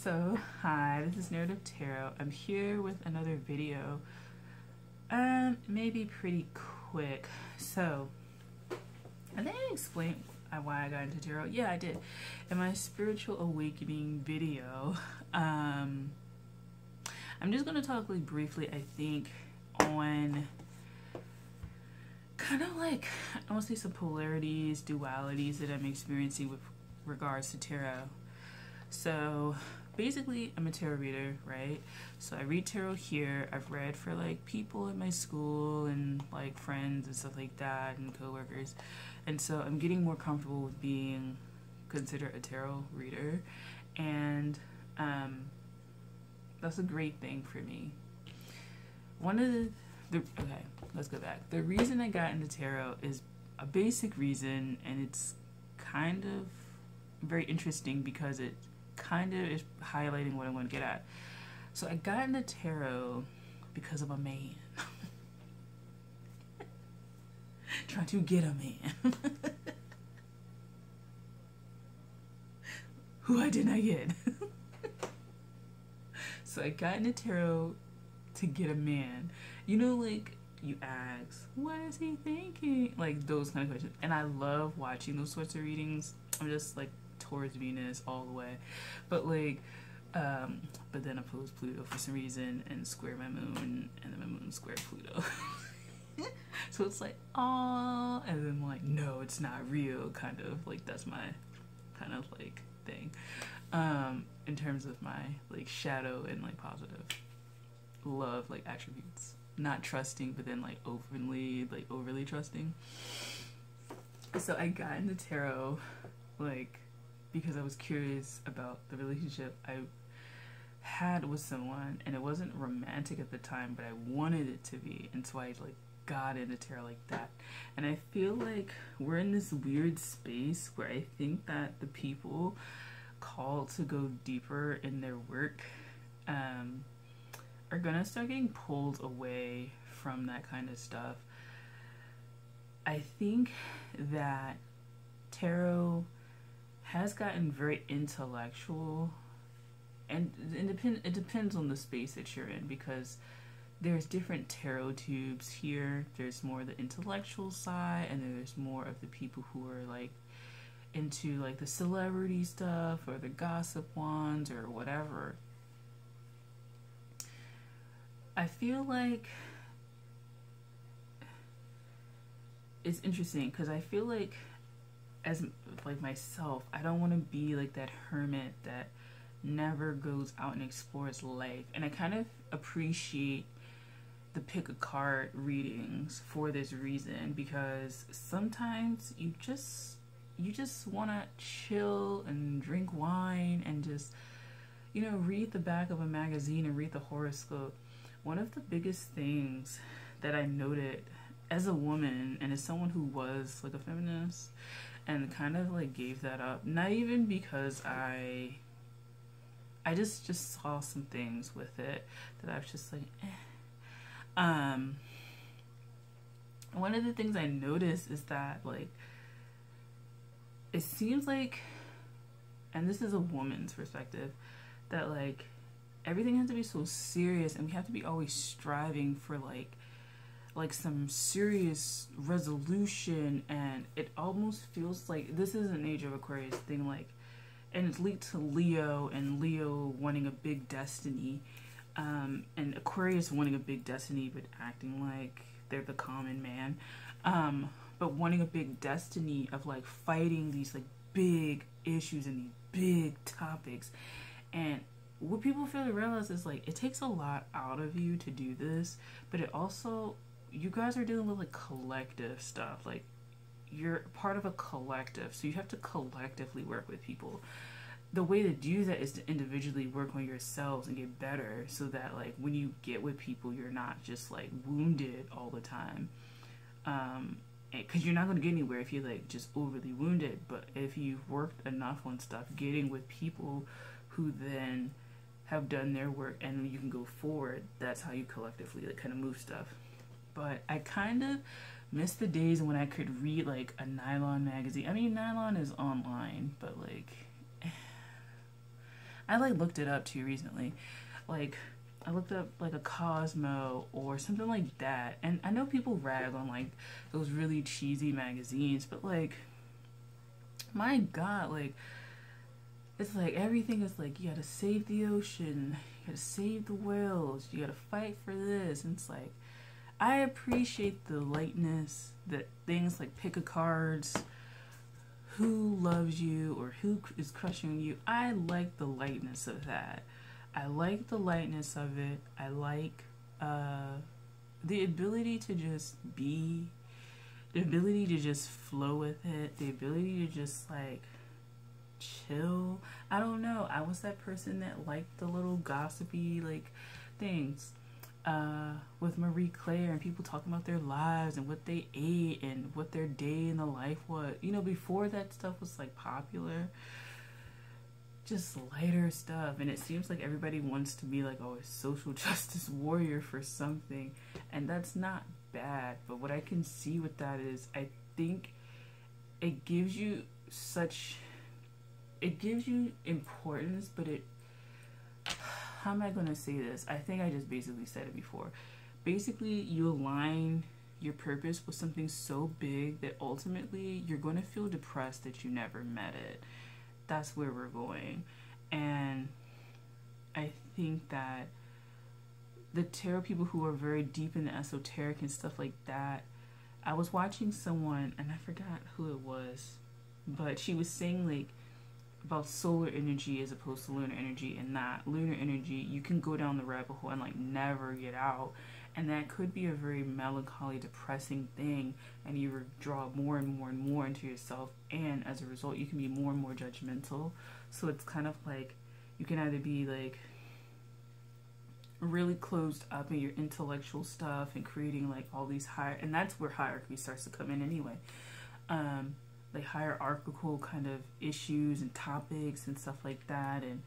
So, hi, this is Narrative Tarot. I'm here with another video. Maybe pretty quick. So, I think I explained why I got into tarot. Yeah, I did. In my spiritual awakening video, I'm just going to talk like briefly, I think, on kind of like, I want to say some polarities, dualities that I'm experiencing with regards to tarot. So basically I'm a tarot reader, right? So I read tarot here. I've read for like people in my school and like friends and stuff like that and coworkers. And so I'm getting more comfortable with being considered a tarot reader. And that's a great thing for me. One of okay, let's go back. The reason I got into tarot is a basic reason, and it's kind of very interesting because it kind of is highlighting what I'm going to get at. So I got into tarot because of a man. Trying to get a man. Who I did not get. So I got into tarot to get a man. You know, like, you ask, what is he thinking? Like, those kind of questions. And I love watching those sorts of readings. I'm just, like, towards Venus all the way. But, like, but then oppose Pluto for some reason and square my moon, and then my moon square Pluto. So it's like, aw, and then, like, no, it's not real, kind of. Like, that's my kind of, like, thing. In terms of my, like, shadow and, like, positive love, like, attributes. Not trusting, but then like overly trusting. So I got into tarot like because I was curious about the relationship I had with someone, and it wasn't romantic at the time, but I wanted it to be, and so I like got into tarot like that. And I feel like we're in this weird space where I think that the people called to go deeper in their work are gonna start getting pulled away from that kind of stuff. I think that tarot has gotten very intellectual, and it depends on the space that you're in, because there's different tarot tubes here. There's more the intellectual side, and there's more of the people who are like into like the celebrity stuff or the gossip ones or whatever. I feel like it's interesting because I feel like, as like myself, I don't want to be like that hermit that never goes out and explores life. And I kind of appreciate the pick a card readings for this reason, because sometimes you just want to chill and drink wine and just, you know, read the back of a magazine and read the horoscope. One of the biggest things that I noted as a woman and as someone who was like a feminist and kind of like gave that up, not even because I just saw some things with it that I was just like, eh. One of the things I noticed is that like it seems like, and this is a woman's perspective, that like everything has to be so serious, and we have to be always striving for like some serious resolution, and it almost feels like this is an Age of Aquarius thing, like, and it's linked to Leo, and Leo wanting a big destiny, and Aquarius wanting a big destiny but acting like they're the common man, but wanting a big destiny of like fighting these like big issues and these big topics. And what people fail to realize is like it takes a lot out of you to do this, but it also, you guys are dealing with like collective stuff. Like you're part of a collective, so you have to collectively work with people. The way to do that is to individually work on yourselves and get better, so that like when you get with people, you're not just like wounded all the time, because you're not going to get anywhere if you're like just overly wounded. But if you've worked enough on stuff, getting with people who then have done their work and you can go forward, that's how you collectively like kind of move stuff. But I kind of miss the days when I could read like a Nylon magazine. I mean, Nylon is online, but like I like looked it up too recently. Like I looked up like a Cosmo or something like that. And I know people rag on like those really cheesy magazines, but like my God, like it's like everything is like you gotta save the ocean, you gotta save the whales, you gotta fight for this. And it's like I appreciate the lightness that things like pick a cards, who loves you or who is crushing you. I like the lightness of that. I like the lightness of it. I like the ability to just be, the ability to just flow with it, the ability to just like chill. I don't know. I was that person that liked the little gossipy like things with Marie Claire and people talking about their lives and what they ate and what their day in the life was. You know, before that stuff was like popular, just lighter stuff. And it seems like everybody wants to be like, oh, a social justice warrior for something, and that's not bad. But what I can see with that is I think it gives you such, it gives you importance, but it, how am I going to say this? I think I just basically said it before. Basically, you align your purpose with something so big that ultimately you're going to feel depressed that you never met it. That's where we're going. And I think that the tarot people who are very deep in the esoteric and stuff like that, I was watching someone, and I forgot who it was, but she was saying like about solar energy as opposed to lunar energy, and that lunar energy you can go down the rabbit hole and like never get out, and that could be a very melancholy, depressing thing, and you draw more and more and more into yourself, and as a result you can be more and more judgmental. So it's kind of like you can either be like really closed up in your intellectual stuff and creating like all these higher, and that's where hierarchy starts to come in anyway, like hierarchical kind of issues and topics and stuff like that. And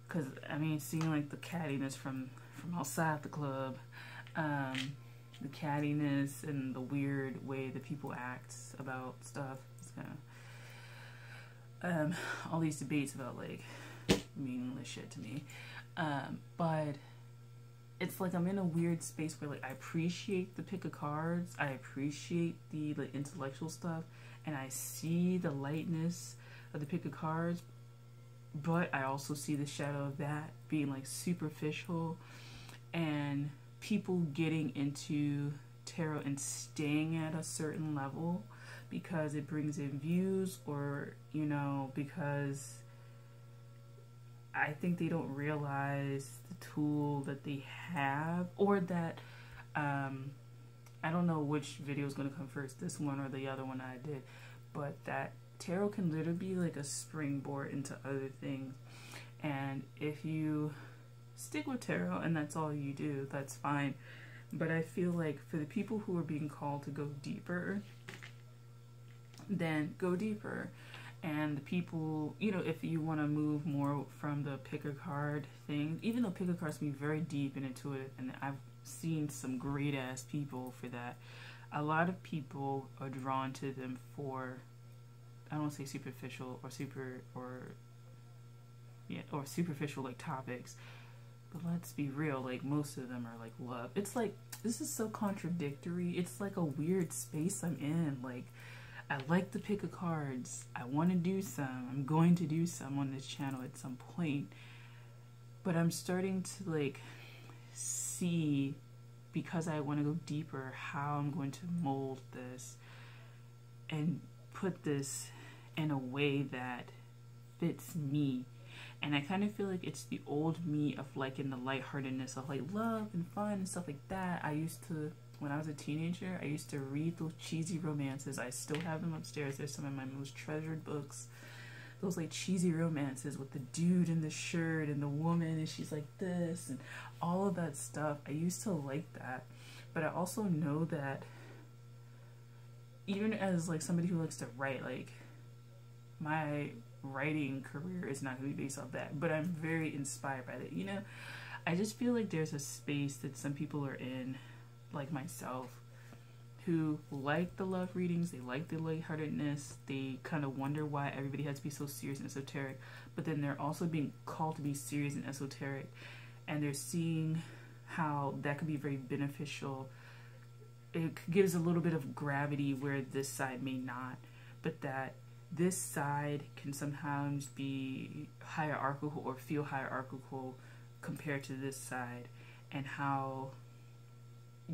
because I mean, seeing like the cattiness from outside the club, the cattiness and the weird way that people act about stuff, it's kind of all these debates about like meaningless shit to me, but it's like I'm in a weird space where like I appreciate the pick of cards, I appreciate the like intellectual stuff, and I see the lightness of the pick of cards, but I also see the shadow of that being like superficial, and people getting into tarot and staying at a certain level because it brings in views, or you know, because I think they don't realize the tool that they have, or that I don't know which video is going to come first, this one or the other one I did, but that tarot can literally be like a springboard into other things. And if you stick with tarot and that's all you do, that's fine. But I feel like for the people who are being called to go deeper, then go deeper. And the people, you know, if you want to move more from the pick a card thing, even though pick a cards can be very deep and intuitive, and I've seen some great ass people for that, a lot of people are drawn to them for, I don't want to say superficial or superficial like topics, but let's be real, like most of them are like love. It's like, this is so contradictory. It's like a weird space I'm in. Like, I like the pick of cards. I want to do some. I'm going to do some on this channel at some point. But I'm starting to like see, because I want to go deeper, how I'm going to mold this and put this in a way that fits me. And I kind of feel like it's the old me of like in the lightheartedness of like love and fun and stuff like that. I used to, when I was a teenager, I used to read those cheesy romances. I still have them upstairs. They're some of my most treasured books. Those like cheesy romances with the dude in the shirt and the woman and she's like this and all of that stuff. I used to like that. But I also know that even as like somebody who likes to write, like my writing career is not going to be based off that, but I'm very inspired by that. You know, I just feel like there's a space that some people are in, like myself, who like the love readings, they like the lightheartedness, they kind of wonder why everybody has to be so serious and esoteric, but then they're also being called to be serious and esoteric, and they're seeing how that could be very beneficial. It gives a little bit of gravity where this side may not, but that this side can sometimes be hierarchical or feel hierarchical compared to this side, and how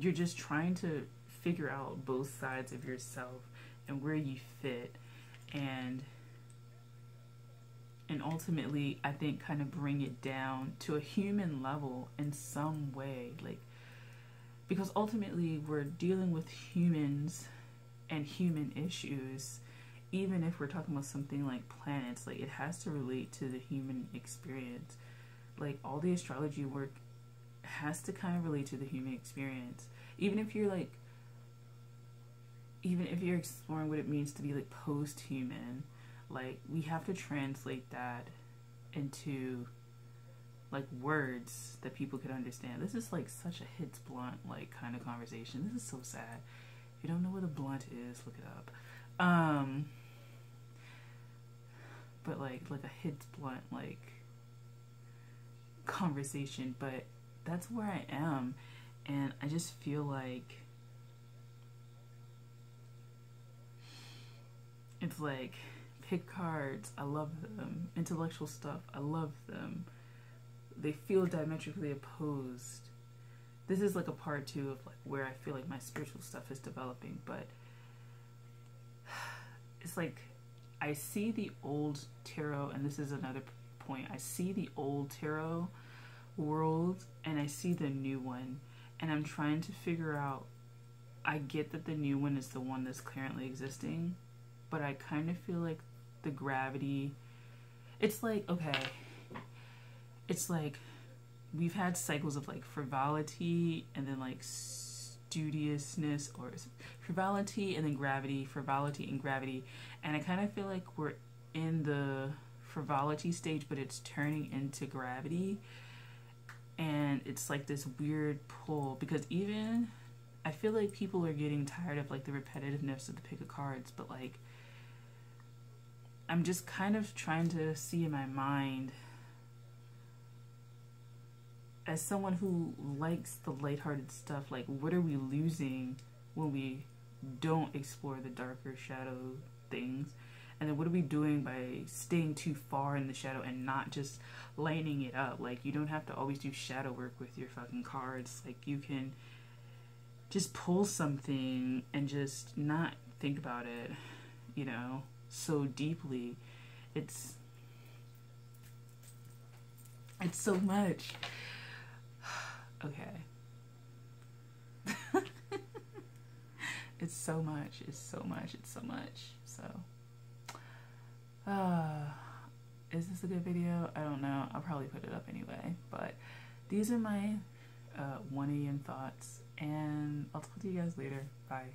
you're just trying to figure out both sides of yourself and where you fit, and ultimately I think kind of bring it down to a human level in some way, like, because ultimately we're dealing with humans and human issues. Even if we're talking about something like planets, like, it has to relate to the human experience. Like, all the astrology work has to kind of relate to the human experience. Even if you're exploring what it means to be like post-human, like, we have to translate that into like words that people could understand. This is like such a hits blunt like kind of conversation. This is so sad. If you don't know what a blunt is, look it up. But like a hits blunt like conversation, but that's where I am, and I just feel like it's like, pick cards, I love them. Intellectual stuff, I love them. They feel diametrically opposed. This is like a part 2 of like where I feel like my spiritual stuff is developing, but it's like I see the old tarot, and this is another point. I see the old tarot world and I see the new one, and I'm trying to figure out, I get that the new one is the one that's currently existing, but I kind of feel like the gravity, it's like, okay, it's like we've had cycles of like frivolity and then like studiousness, or frivolity and then gravity, frivolity and gravity, and I kind of feel like we're in the frivolity stage, but it's turning into gravity, and it's like this weird pull, because even I feel like people are getting tired of like the repetitiveness of the pick of cards, but like I'm just kind of trying to see in my mind, as someone who likes the lighthearted stuff, like, what are we losing when we don't explore the darker shadow things? And then what are we doing by staying too far in the shadow and not just lighting it up? Like, you don't have to always do shadow work with your fucking cards. Like, you can just pull something and just not think about it, you know, so deeply. It's so much. Okay. It's so much. So, is this a good video? I don't know. I'll probably put it up anyway. But these are my 1 a.m. thoughts, and I'll talk to you guys later. Bye.